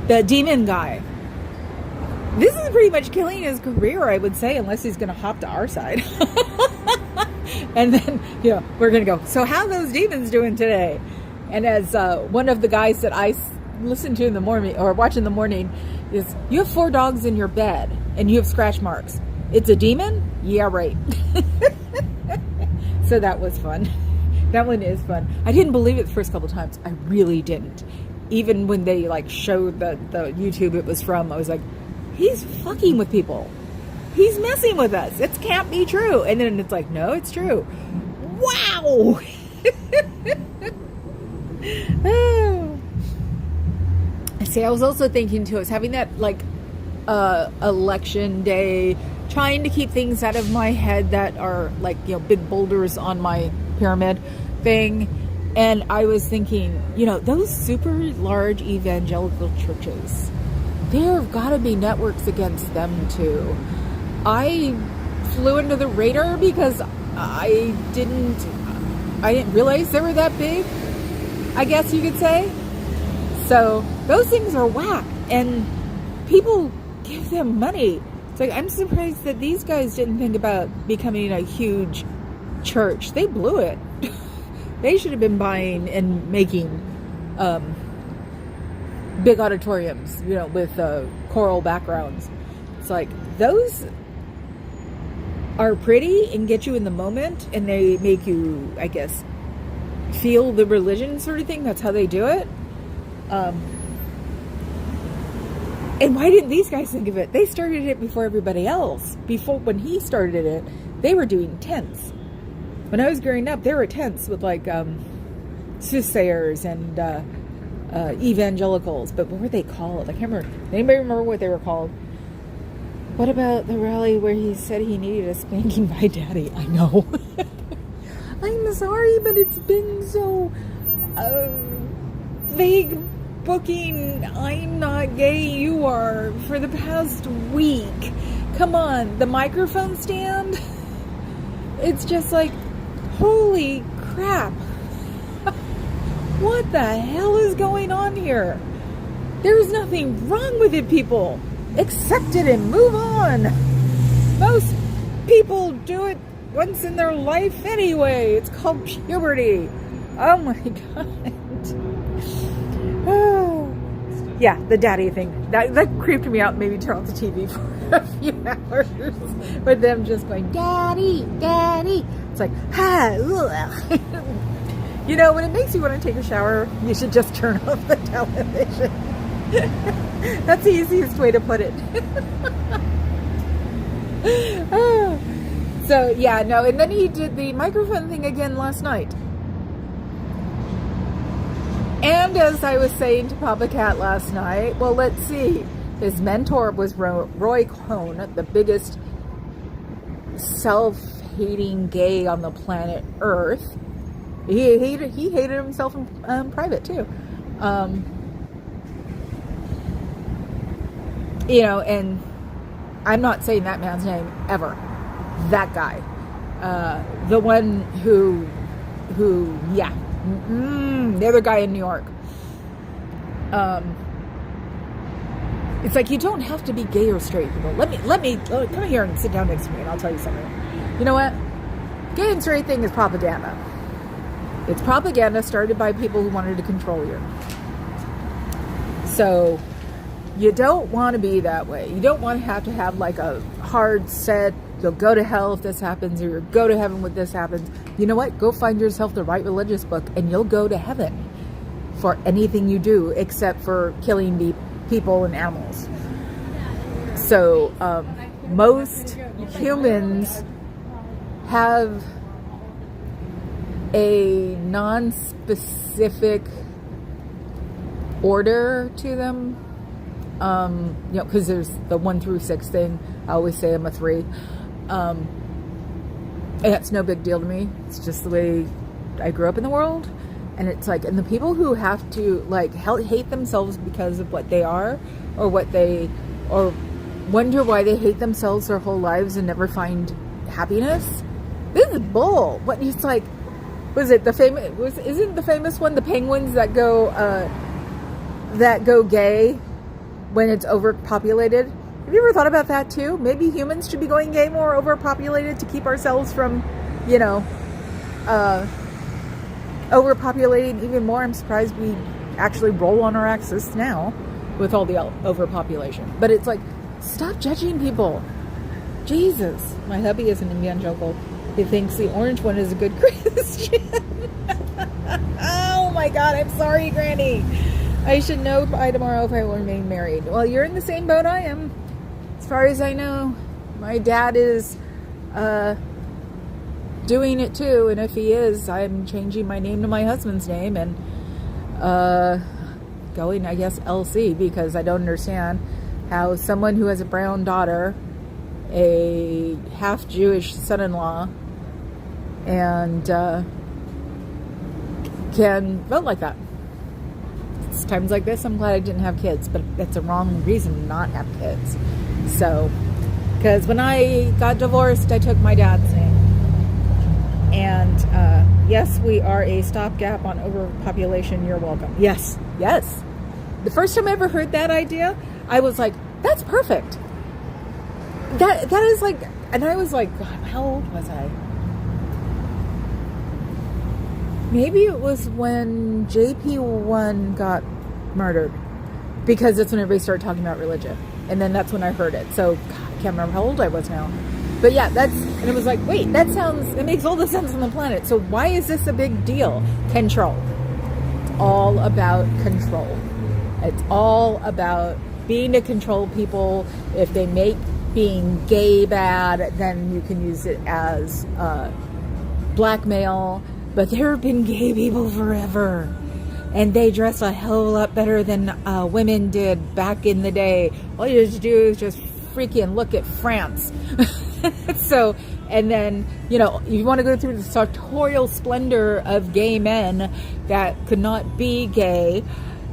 [SPEAKER 1] the demon guy, this is pretty much killing his career, I would say, unless he's going to hop to our side. And then, we're going to go, so how are those demons doing today? And as one of the guys that I listen to in the morning, or watch in the morning, is, you have 4 dogs in your bed and you have scratch marks. It's a demon? Yeah, right. So that was fun. That one is fun. I didn't believe it the first couple times. I really didn't. Even when they like showed the YouTube it was from, I was like, he's fucking with people. He's messing with us. It can't be true. And then it's like, no, it's true. Wow. Oh. See, I was also thinking too, I was having that like election day, trying to keep things out of my head that are like, you know, big boulders on my pyramid thing. And I was thinking, you know, those super large evangelical churches, there have got to be networks against them too. I flew under the radar because I didn't realize they were that big, I guess you could say. So those things are whack, and people give them money. It's like, I'm surprised that these guys didn't think about becoming a huge church. They blew it. They should have been buying and making big auditoriums, you know, with choral backgrounds. It's like, those are pretty and get you in the moment, and they make you, I guess, feel the religion sort of thing. That's how they do it. And why didn't these guys think of it? They started it before everybody else. When he started it, they were doing tents. When I was growing up, there were tents with like soothsayers and evangelicals. But what were they called? I can't remember. Anybody remember what they were called? What about the rally where he said he needed a spanking by daddy? I know. I'm sorry, but it's been so vague booking. I'm not gay, you are, for the past week. Come on, the microphone stand? It's just like, holy crap. What the hell is going on here? There's nothing wrong with it, people. Accept it and move on. Most people do it once in their life anyway. It's called puberty. Oh my God. Oh. Yeah, the daddy thing. That creeped me out. Maybe turn off the TV for a few hours. With them just going, daddy, daddy. It's like, ha, ugh. You know, when it makes you want to take a shower, you should just turn off the television. That's the easiest way to put it. So, yeah, no. And then he did the microphone thing again last night. And as I was saying to Papa Cat last night, well, let's see. His mentor was Roy Cohn, the biggest self-hating gay on the planet Earth. He hated himself in private, too. You know, and I'm not saying that man's name ever. That guy. The one who, yeah. The other guy in New York. It's like, you don't have to be gay or straight, people. Let me come here and sit down next to me, and I'll tell you something. You know what? Gay and straight thing is propaganda. It's propaganda started by people who wanted to control you. So you don't want to be that way. You don't want to have like a hard set, you'll go to hell if this happens, or you'll go to heaven when this happens. You know what? Go find yourself the right religious book, and you'll go to heaven for anything you do, except for killing people and animals. So most humans have a non-specific order to them. You know, because there's the 1 through 6 thing. I always say I'm a 3. And that's no big deal to me. It's just the way I grew up in the world. And it's like, and the people who have to like hate themselves because of what they are, or wonder why they hate themselves their whole lives and never find happiness. This is bull. What it's like, isn't the famous one the penguins that go gay when it's overpopulated? Have you ever thought about that too? Maybe humans should be going gay more overpopulated to keep ourselves from, you know, overpopulating even more. I'm surprised we actually roll on our axis now with all the overpopulation. But it's like, stop judging people. Jesus. My hubby is an evangelical He thinks the orange one is a good Christian. Oh my God, I'm sorry, Granny. I should know by tomorrow if I will remain married. Well, you're in the same boat I am. As far as I know, my dad is doing it too, and if he is, I'm changing my name to my husband's name and going, I guess, LC, because I don't understand how someone who has a brown daughter, a half Jewish son-in-law, and can vote like that. It's times like this I'm glad I didn't have kids, but that's a wrong reason to not have kids. So, because when I got divorced, I took my dad's name. And yes, we are a stopgap on overpopulation. You're welcome. Yes. The first time I ever heard that idea, I was like, that's perfect. That is like, and I was like, God, how old was I? Maybe it was when JP1 got murdered, because that's when everybody started talking about religion. And then that's when I heard it. So, God, I can't remember how old I was now. But yeah, and it was like, wait, it makes all the sense on the planet. So why is this a big deal? Control. It's all about control. It's all about being to control people. If they make being gay bad, then you can use it as blackmail. But there have been gay people forever. And they dress a hell of a lot better than women did back in the day. All you have to do is just freaking look at France. So, and then, you want to go through the sartorial splendor of gay men that could not be gay.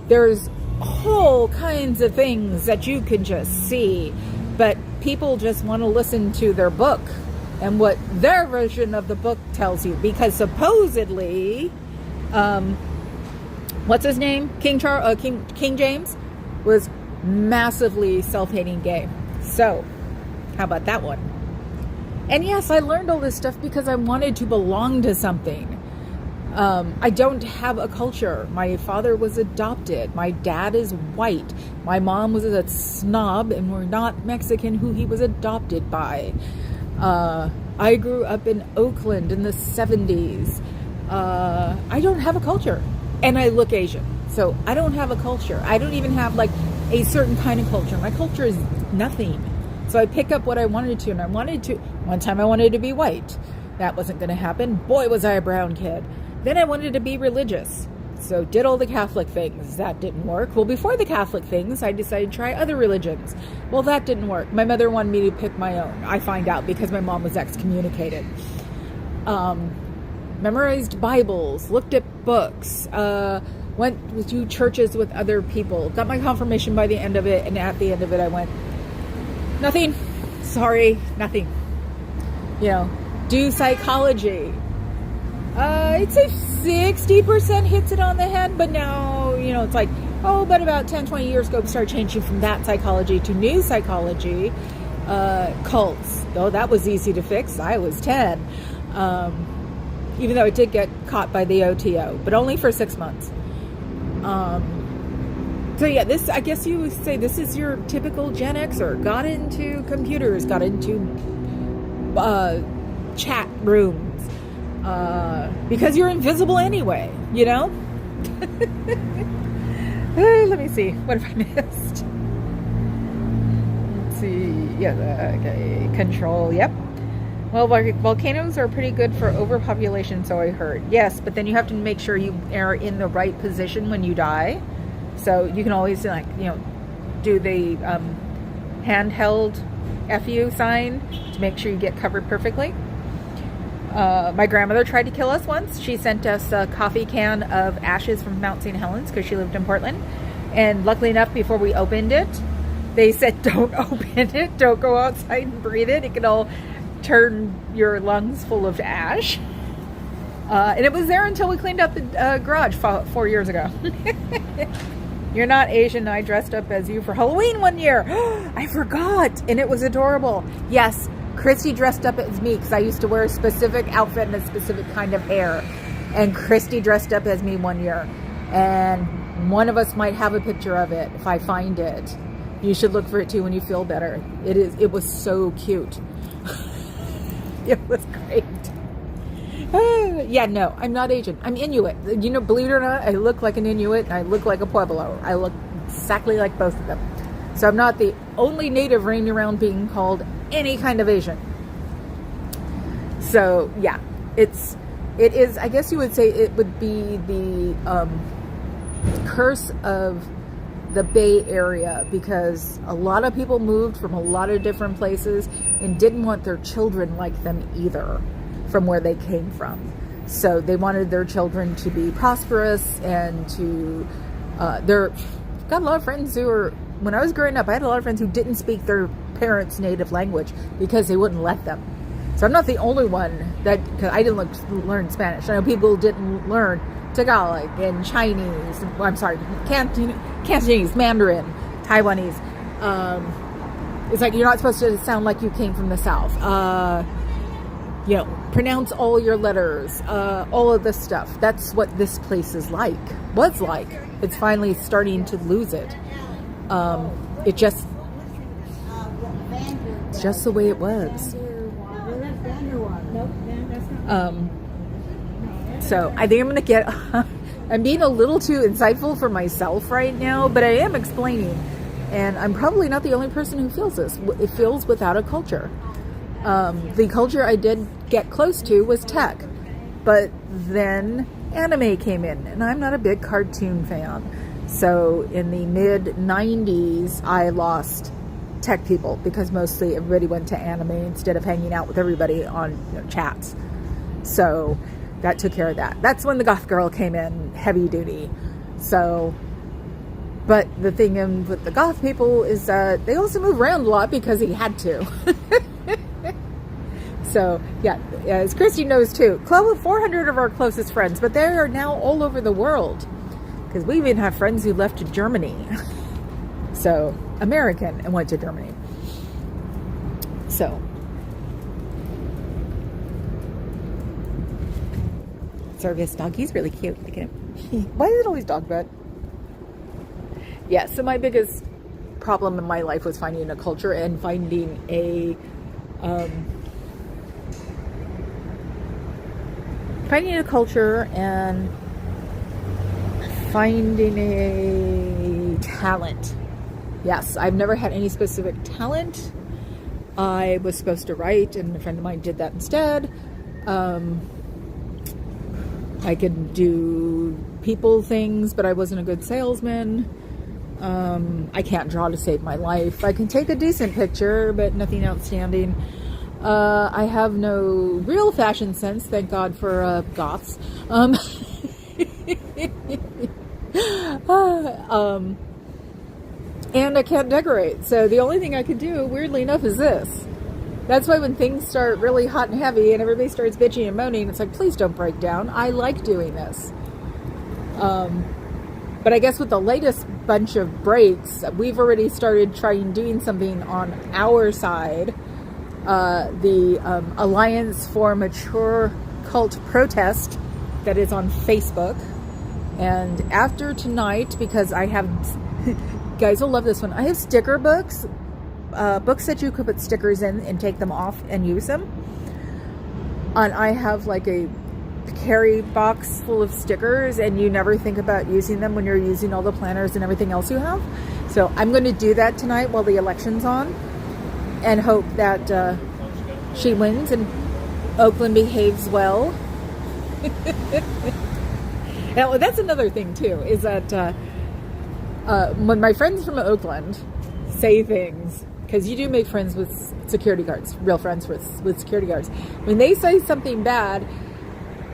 [SPEAKER 1] There's whole kinds of things that you could just see, but people just want to listen to their book and what their version of the book tells you, because supposedly, what's his name? King James was massively self-hating gay. So, how about that one? And yes, I learned all this stuff because I wanted to belong to something. I don't have a culture. My father was adopted. My dad is white. My mom was a snob, and we're not Mexican who he was adopted by. I grew up in Oakland in the 70s. I don't have a culture. And I look Asian. So I don't have a culture. I don't even have like a certain kind of culture. My culture is nothing. So I pick up what I wanted to, and one time I wanted to be white. That wasn't going to happen. Boy, was I a brown kid. Then I wanted to be religious. So did all the Catholic things. That didn't work. Well, before the Catholic things, I decided to try other religions. Well, that didn't work. My mother wanted me to pick my own. I find out because my mom was excommunicated. Memorized Bibles, looked at books, went to churches with other people, got my confirmation by the end of it, and at the end of it I went, nothing. Sorry, nothing. Do psychology. I'd say 60% hits it on the head, but now, it's like, but about 10, 20 years ago, we started changing from that psychology to new psychology. Cults. Though that was easy to fix. I was 10. Even though it did get caught by the OTO, but only for 6 months. So yeah, I guess you would say this is your typical Gen Xer. Got into computers, got into chat rooms, because you're invisible anyway, Let me see. What have I missed? Let's see. Yeah, okay. Control. Yep. Well, volcanoes are pretty good for overpopulation, so I heard. Yes, but then you have to make sure you are in the right position when you die. So you can always, do the handheld FU sign to make sure you get covered perfectly. My grandmother tried to kill us once. She sent us a coffee can of ashes from Mount St. Helens because she lived in Portland. And luckily enough, before we opened it, they said, don't open it. Don't go outside and breathe it. It can all turn your lungs full of ash. And it was there until we cleaned up the garage 4 years ago. You're not Asian. I dressed up as you for Halloween one year. I forgot. And it was adorable. Yes, Christy dressed up as me because I used to wear a specific outfit and a specific kind of hair. And Christy dressed up as me one year. And one of us might have a picture of it if I find it. You should look for it too when you feel better. It was so cute. It was great. Yeah, no, I'm not Asian. I'm Inuit. You know, believe it or not, I look like an Inuit and I look like a Pueblo. I look exactly like both of them. So I'm not the only native running around being called any kind of Asian. So yeah, it is, I guess you would say it would be the curse of the Bay Area, because a lot of people moved from a lot of different places and didn't want their children like them either from where they came from. So they wanted their children to be prosperous and to got a lot of friends who were, when I was growing up, I had a lot of friends who didn't speak their parents' native language because they wouldn't let them. So I'm not the only one that, because I didn't learn Spanish. I know people didn't learn Tagalog and Chinese, Cantonese, Mandarin, Taiwanese. It's like you're not supposed to sound like you came from the South. You know, pronounce all your letters, all of this stuff. That's what this place is like, was like. It's finally starting to lose it. It's just the way it was. So I think I'm going to I'm being a little too insightful for myself right now, but I am explaining. And I'm probably not the only person who feels this. It feels without a culture. The culture I did get close to was tech. But then anime came in, and I'm not a big cartoon fan. So in the mid-90s, I lost tech people because mostly everybody went to anime instead of hanging out with everybody on chats. So that took care of that. That's when the goth girl came in heavy duty. So, but the thing with the goth people is that they also move around a lot because he had to. So yeah, as Christy knows too, 400 of our closest friends, but they are now all over the world because we even have friends who left to Germany. So American and went to Germany. So Service dog, he's really cute. Look at him. Why is it always dog bed? Yeah, so my biggest problem in my life was finding a culture and finding a culture and finding a talent. Yes, I've never had any specific talent. I was supposed to write, and a friend of mine did that instead. I could do people things, but I wasn't a good salesman. I can't draw to save my life. I can take a decent picture, but nothing outstanding. I have no real fashion sense, thank God for goths. And I can't decorate. So the only thing I could do, weirdly enough, is this. That's why when things start really hot and heavy and everybody starts bitching and moaning, it's like, please don't break down. I like doing this. But I guess with the latest bunch of breaks, we've already started doing something on our side. The Alliance for Mature Cult Protest that is on Facebook. And after tonight, because I have, guys will love this one, I have sticker books. Books that you could put stickers in and take them off and use them. And I have like a carry box full of stickers, and you never think about using them when you're using all the planners and everything else you have. So I'm going to do that tonight while the election's on, and hope that she wins and Oakland behaves well. Now, that's another thing too, is that when my friends from Oakland say things, because you do make friends with security guards, real friends with security guards. When they say something bad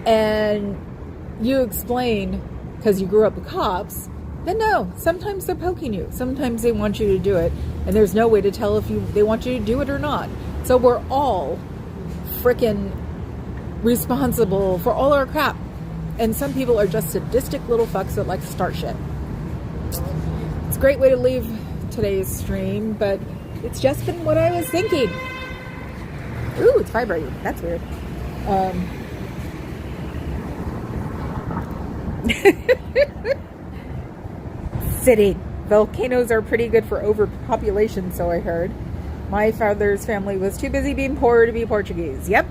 [SPEAKER 1] and you explain, because you grew up with cops, then no, sometimes they're poking you. Sometimes they want you to do it, and there's no way to tell if they want you to do it or not. So we're all freaking responsible for all our crap. And some people are just sadistic little fucks that like to start shit. It's a great way to leave today's stream, but it's just been what I was thinking. Ooh, it's vibrating. That's weird. City. Volcanoes are pretty good for overpopulation, so I heard. My father's family was too busy being poor to be Portuguese. Yep.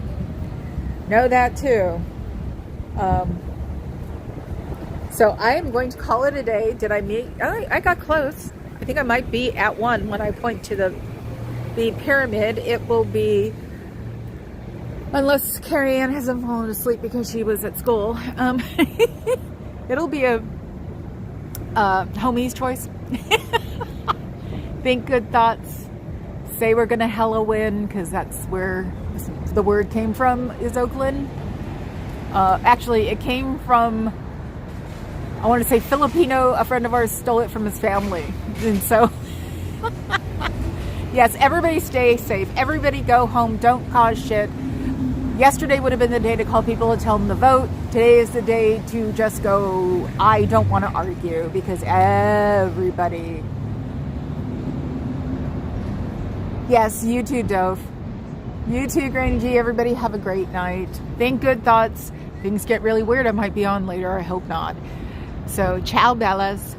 [SPEAKER 1] know that too. So I am going to call it a day. Did I meet? Oh, I got close. I think I might be at 1 when I point to the pyramid. It will be, unless Carrie Ann hasn't fallen asleep because she was at school, it'll be a homie's choice. Think good thoughts. Say we're gonna hella win, because that's where the word came from, is Oakland. Actually, it came from, I want to say Filipino. A friend of ours stole it from his family. And so, yes, everybody stay safe. Everybody go home. Don't cause shit. Yesterday would have been the day to call people and tell them to vote. Today is the day to just go, I don't want to argue, because everybody. Yes, you too, Dove. You too, Granny G. Everybody have a great night. Think good thoughts. Things get really weird. I might be on later. I hope not. So, ciao, bellas.